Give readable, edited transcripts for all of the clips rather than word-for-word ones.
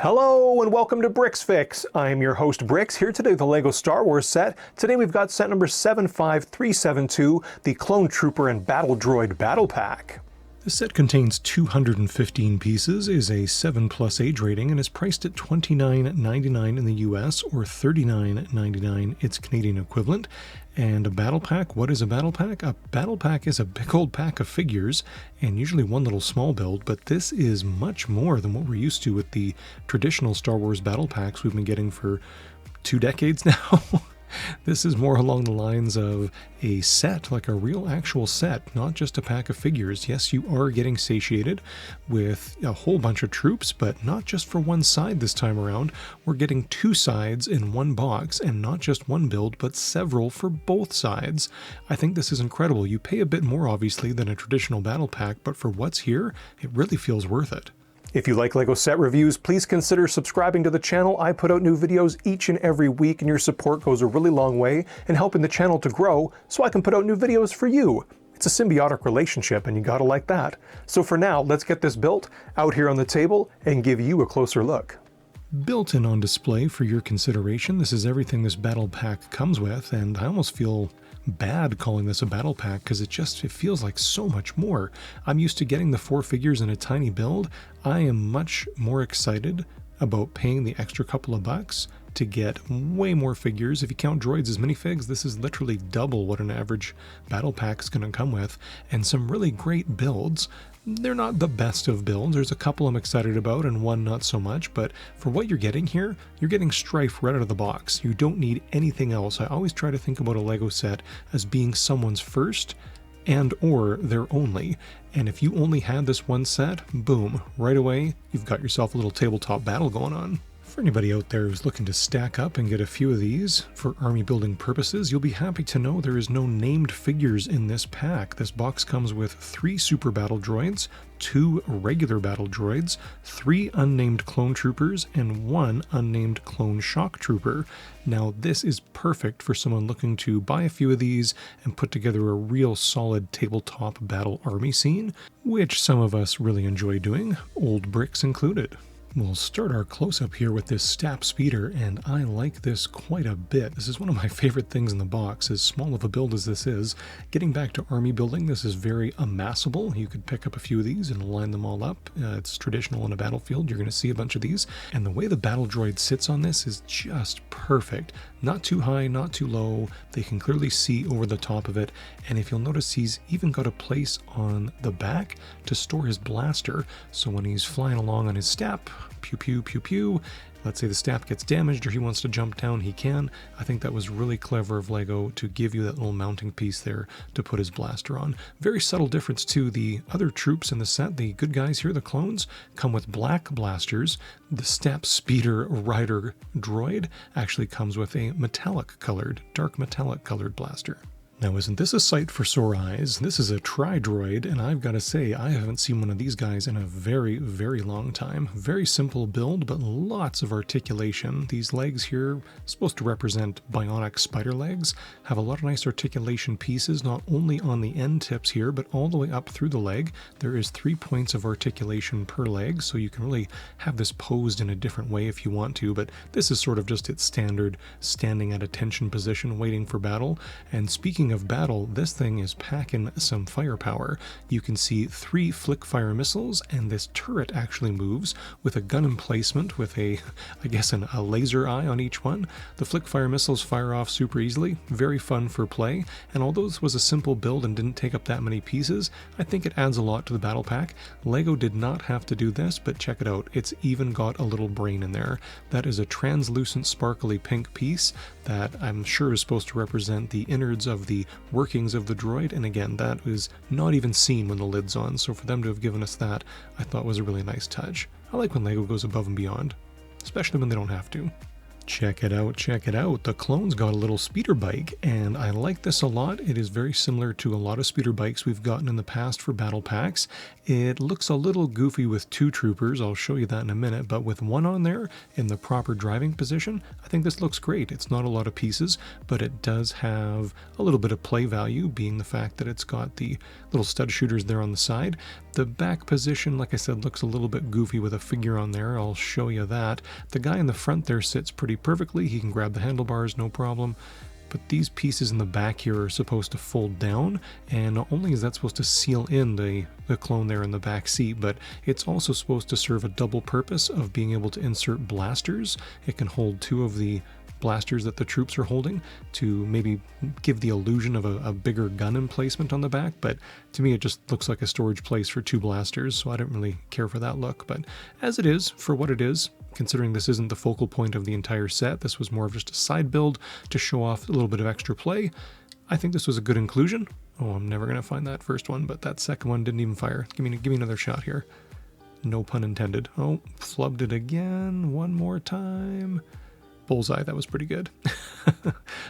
Hello and welcome to BrixFix. I'm your host Brix, here today with the LEGO Star Wars set. Today we've got set number 75372, the Clone Trooper and Battle Droid Battle Pack. The set contains 215 pieces, is a 7+ age rating, and is priced at $29.99 in the US or $39.99 its Canadian equivalent. And a battle pack, what is a battle pack? A battle pack is a big old pack of figures, and usually one little small build, but this is much more than what we're used to with the traditional Star Wars battle packs we've been getting for 2 decades now. This is more along the lines of a set, like a real actual set, not just a pack of figures. Yes, you are getting satiated with a whole bunch of troops, but not just for one side this time around. We're getting 2 sides in one box, and not just one build, but several for both sides. I think this is incredible. You pay a bit more, obviously, than a traditional battle pack, but for what's here, it really feels worth it. If you like LEGO set reviews, please consider subscribing to the channel. I put out new videos each and every week, and your support goes a really long way in helping the channel to grow so I can put out new videos for you. It's a symbiotic relationship, and you gotta like that. So for now, let's get this built out here on the table and give you a closer look. Built in on display for your consideration, this is everything this battle pack comes with, and I almost feel bad calling this a battle pack because it feels like so much more. I'm used to getting the 4 figures in a tiny build. I am much more excited about paying the extra couple of bucks to get way more figures. If you count droids as minifigs, this is literally double what an average battle pack is going to come with, and some really great builds. They're not the best of builds. There's a couple I'm excited about and one not so much, but for what you're getting here, you're getting Strife right out of the box. You don't need anything else. I always try to think about a LEGO set as being someone's first and or their only. And if you only had this one set, boom, right away, you've got yourself a little tabletop battle going on. For anybody out there who's looking to stack up and get a few of these for army building purposes, you'll be happy to know there is no named figures in this pack. This box comes with 3 super battle droids, 2 regular battle droids, 3 unnamed clone troopers, and 1 unnamed clone shock trooper. Now this is perfect for someone looking to buy a few of these and put together a real solid tabletop battle army scene, which some of us really enjoy doing, old bricks included. We'll start our close-up here with this Stap Speeder, and I like this quite a bit. This is one of my favorite things in the box, as small of a build as this is. Getting back to army building, this is very amassable. You could pick up a few of these and line them all up. It's traditional on a battlefield. You're going to see a bunch of these. And the way the battle droid sits on this is just perfect. Not too high, not too low. They can clearly see over the top of it. And if you'll notice, he's even got a place on the back to store his blaster. So when he's flying along on his Stap, pew pew pew pew, let's say the Stap gets damaged or he wants to jump down, he can. I think that was really clever of LEGO to give you that little mounting piece there to put his blaster on. Very subtle difference to the other troops in the set. The good guys here, the clones, come with black blasters. The Stap Speeder Rider droid actually comes with a dark metallic colored blaster. Now, isn't this a sight for sore eyes? This is a tri-droid, and I've got to say, I haven't seen one of these guys in a very, very long time. Very simple build, but lots of articulation. These legs here, supposed to represent bionic spider legs, have a lot of nice articulation pieces, not only on the end tips here, but all the way up through the leg. There is 3 points of articulation per leg, so you can really have this posed in a different way if you want to, but this is sort of just its standard standing at attention position, waiting for battle. And speaking of battle, this thing is packing some firepower. You can see 3 flick fire missiles, and this turret actually moves with a gun emplacement with a laser eye on each one. The flick fire missiles fire off super easily, very fun for play, and although this was a simple build and didn't take up that many pieces, I think it adds a lot to the battle pack. LEGO did not have to do this, but check it out. It's even got a little brain in there. That is a translucent sparkly pink piece that I'm sure is supposed to represent the innards of the workings of the droid, and again, that was not even seen when the lid's on, so for them to have given us that, I thought was a really nice touch. I like when LEGO goes above and beyond, especially when they don't have to. Check it out, check it out. The clone's got a little speeder bike, and I like this a lot. It is very similar to a lot of speeder bikes we've gotten in the past for battle packs. It looks a little goofy with 2 troopers, I'll show you that in a minute, but with 1 on there in the proper driving position, I think this looks great. It's not a lot of pieces, but it does have a little bit of play value, being the fact that it's got the little stud shooters there on the side. The back position, like I said, looks a little bit goofy with a figure on there. I'll show you that. The guy in the front there sits pretty perfectly. He can grab the handlebars, no problem. But these pieces in the back here are supposed to fold down, and not only is that supposed to seal in the clone there in the back seat, but it's also supposed to serve a double purpose of being able to insert blasters. It can hold 2 of the blasters that the troops are holding to maybe give the illusion of a bigger gun emplacement on the back, but to me it just looks like a storage place for 2 blasters, so I don't really care for that look. But as it is, for what it is, considering this isn't the focal point of the entire set, this was more of just a side build to show off a little bit of extra play, I think this was a good inclusion. Oh, I'm never going to find that first one, but that second one didn't even fire. Give me another shot here. No pun intended. Oh, flubbed it again, one more time. Bullseye, that was pretty good.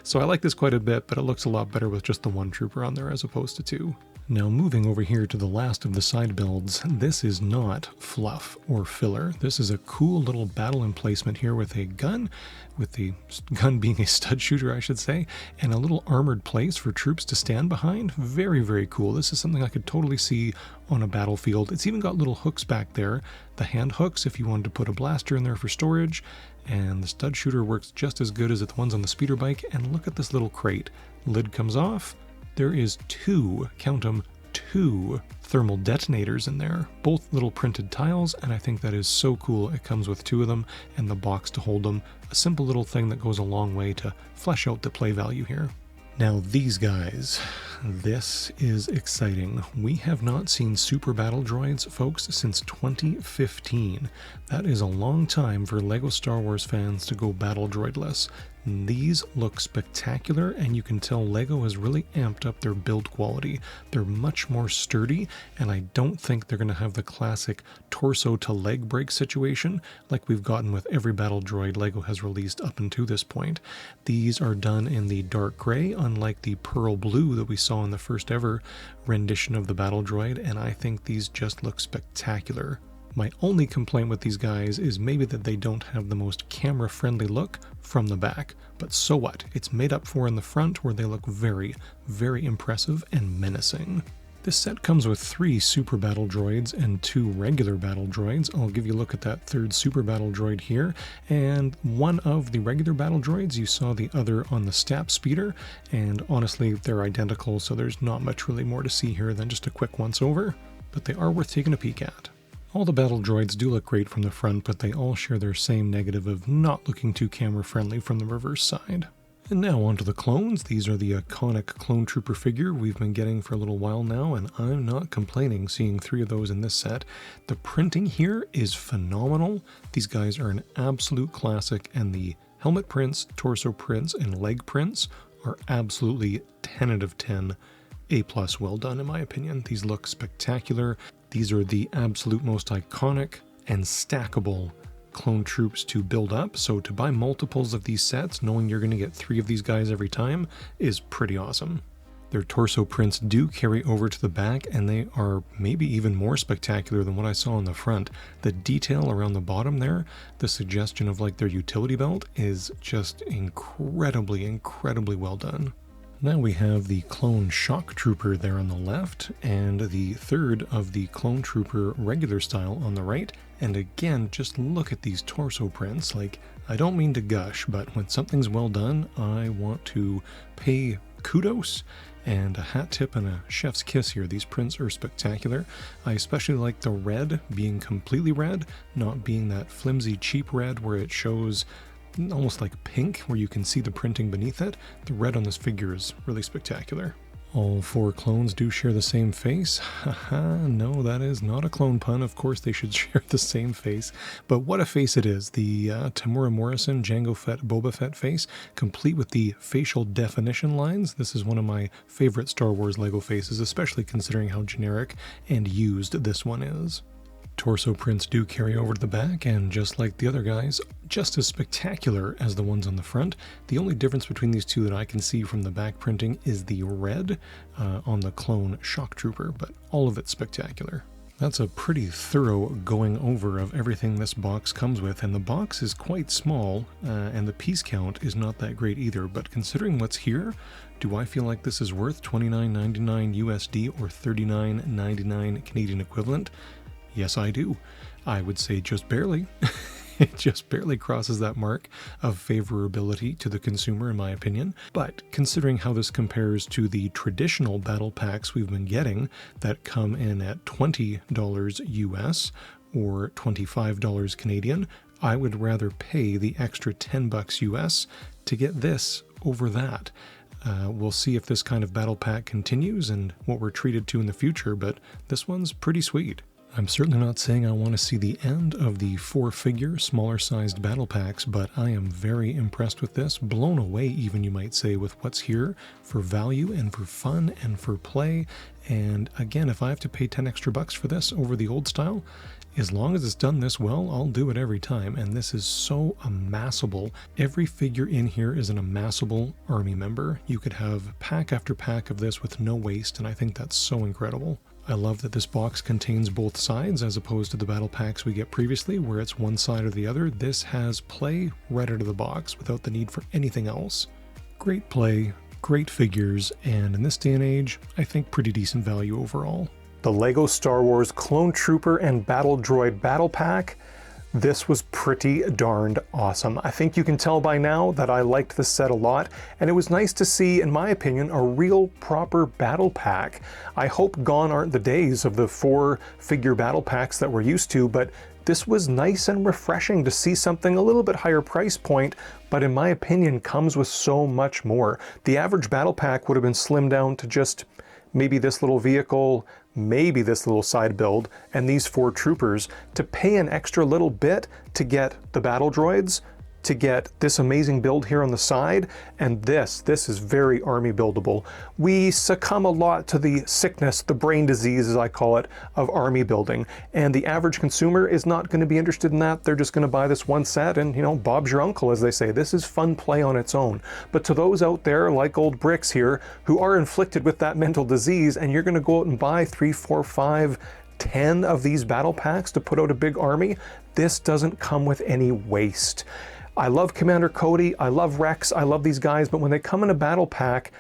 So I like this quite a bit, but it looks a lot better with just the 1 trooper on there as opposed to 2. Now moving over here to the last of the side builds, this is not fluff or filler. This is a cool little battle emplacement here with a gun, with the gun being a stud shooter I should say, and a little armored place for troops to stand behind. Very, very cool. This is something I could totally see on a battlefield. It's even got little hooks back there, the hand hooks if you wanted to put a blaster in there for storage, and the stud shooter works just as good as the ones on the speeder bike. And look at this little crate. Lid comes off. There is 2, count them, 2 thermal detonators in there, both little printed tiles, and I think that is so cool. It comes with 2 of them and the box to hold them. A simple little thing that goes a long way to flesh out the play value here. Now these guys, this is exciting. We have not seen super battle droids, folks, since 2015. That is a long time for LEGO Star Wars fans to go battle droidless. These look spectacular, and you can tell LEGO has really amped up their build quality. They're much more sturdy, and I don't think they're going to have the classic torso to leg break situation like we've gotten with every battle droid LEGO has released up until this point. These are done in the dark gray, unlike the pearl blue that we saw in the first ever rendition of the battle droid, and I think these just look spectacular. My only complaint with these guys is maybe that they don't have the most camera-friendly look from the back, but so what? It's made up for in the front where they look very, very impressive and menacing. This set comes with 3 super battle droids and 2 regular battle droids. I'll give you a look at that 3rd super battle droid here, and one of the regular battle droids, you saw the other on the Stap speeder, and honestly they're identical, so there's not much really more to see here than just a quick once over, but they are worth taking a peek at. All the battle droids do look great from the front, but they all share their same negative of not looking too camera friendly from the reverse side. And now onto the clones. These are the iconic clone trooper figure we've been getting for a little while now, and I'm not complaining seeing 3 of those in this set. The printing here is phenomenal. These guys are an absolute classic, and the helmet prints, torso prints, and leg prints are absolutely 10 out of 10. A+ well done in my opinion. These look spectacular. These are the absolute most iconic and stackable clone troops to build up, so to buy multiples of these sets, knowing you're going to get 3 of these guys every time, is pretty awesome. Their torso prints do carry over to the back, and they are maybe even more spectacular than what I saw on the front. The detail around the bottom there, the suggestion of like their utility belt, is just incredibly, incredibly well done. Now we have the Clone Shock Trooper there on the left, and the 3rd of the Clone Trooper regular style on the right. And again, just look at these torso prints. Like, I don't mean to gush, but when something's well done, I want to pay kudos and a hat tip and a chef's kiss here. These prints are spectacular. I especially like the red being completely red, not being that flimsy cheap red where it shows almost like pink, where you can see the printing beneath it. The red on this figure is really spectacular. All 4 clones do share the same face. Haha, no, that is not a clone pun. Of course they should share the same face. But what a face it is. The Tamura Morrison, Jango Fett, Boba Fett face, complete with the facial definition lines. This is one of my favorite Star Wars LEGO faces, especially considering how generic and used this one is. Torso prints do carry over to the back, and just like the other guys, just as spectacular as the ones on the front. The only difference between these 2 that I can see from the back printing is the red on the Clone Shock Trooper, but all of it's spectacular. That's a pretty thorough going over of everything this box comes with, and the box is quite small, and the piece count is not that great either, but considering what's here, do I feel like this is worth $29.99 USD or $39.99 Canadian equivalent? Yes, I do. I would say just barely. It just barely crosses that mark of favorability to the consumer, in my opinion. But considering how this compares to the traditional battle packs we've been getting that come in at $20 US or $25 Canadian, I would rather pay the extra $10 US to get this over that. We'll see if this kind of battle pack continues and what we're treated to in the future, but this one's pretty sweet. I'm certainly not saying I want to see the end of the 4-figure, smaller-sized battle packs, but I am very impressed with this, blown away even, you might say, with what's here for value and for fun and for play. And again, if I have to pay 10 extra bucks for this over the old style, as long as it's done this well, I'll do it every time. And this is so amassable. Every figure in here is an amassable army member. You could have pack after pack of this with no waste, and I think that's so incredible. I love that this box contains both sides as opposed to the battle packs we get previously where it's one side or the other. This has play right out of the box without the need for anything else. Great play, great figures, and in this day and age, I think pretty decent value overall. The LEGO Star Wars Clone Trooper and Battle Droid Battle Pack. This was pretty darned awesome. I think you can tell by now that I liked the set a lot, and it was nice to see, in my opinion, a real proper battle pack. I hope gone aren't the days of the 4-figure battle packs that we're used to, but this was nice and refreshing to see something a little bit higher price point, but in my opinion comes with so much more. The average battle pack would have been slimmed down to just maybe this little vehicle, maybe this little side build, and these 4 troopers. To pay an extra little bit to get the battle droids, to get this amazing build here on the side, and this is very army buildable. We succumb a lot to the sickness, the brain disease as I call it, of army building, and the average consumer is not going to be interested in that. They're just going to buy this one set and, you know, Bob's your uncle, as they say. This is fun play on its own. But to those out there like old Brix here who are inflicted with that mental disease, and you're going to go out and buy 3, 4, 5, 10 of these battle packs to put out a big army, this doesn't come with any waste. I love Commander Cody, I love Rex, I love these guys, but when they come in a battle pack,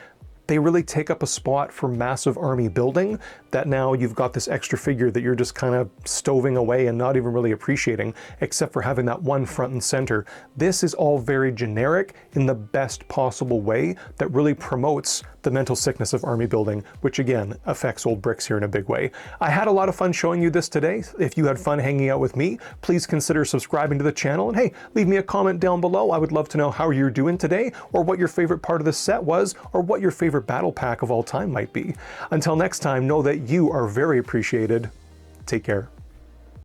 they really take up a spot for massive army building that now you've got this extra figure that you're just kind of stoving away and not even really appreciating, except for having that one front and center. This is all very generic in the best possible way that really promotes the mental sickness of army building, which again affects old Brix here in a big way. I had a lot of fun showing you this today. If you had fun hanging out with me, please consider subscribing to the channel, and hey, leave me a comment down below. I would love to know how you're doing today, or what your favorite part of the set was, or what your favorite battle pack of all time might be. Until next time, know that you are very appreciated. Take care.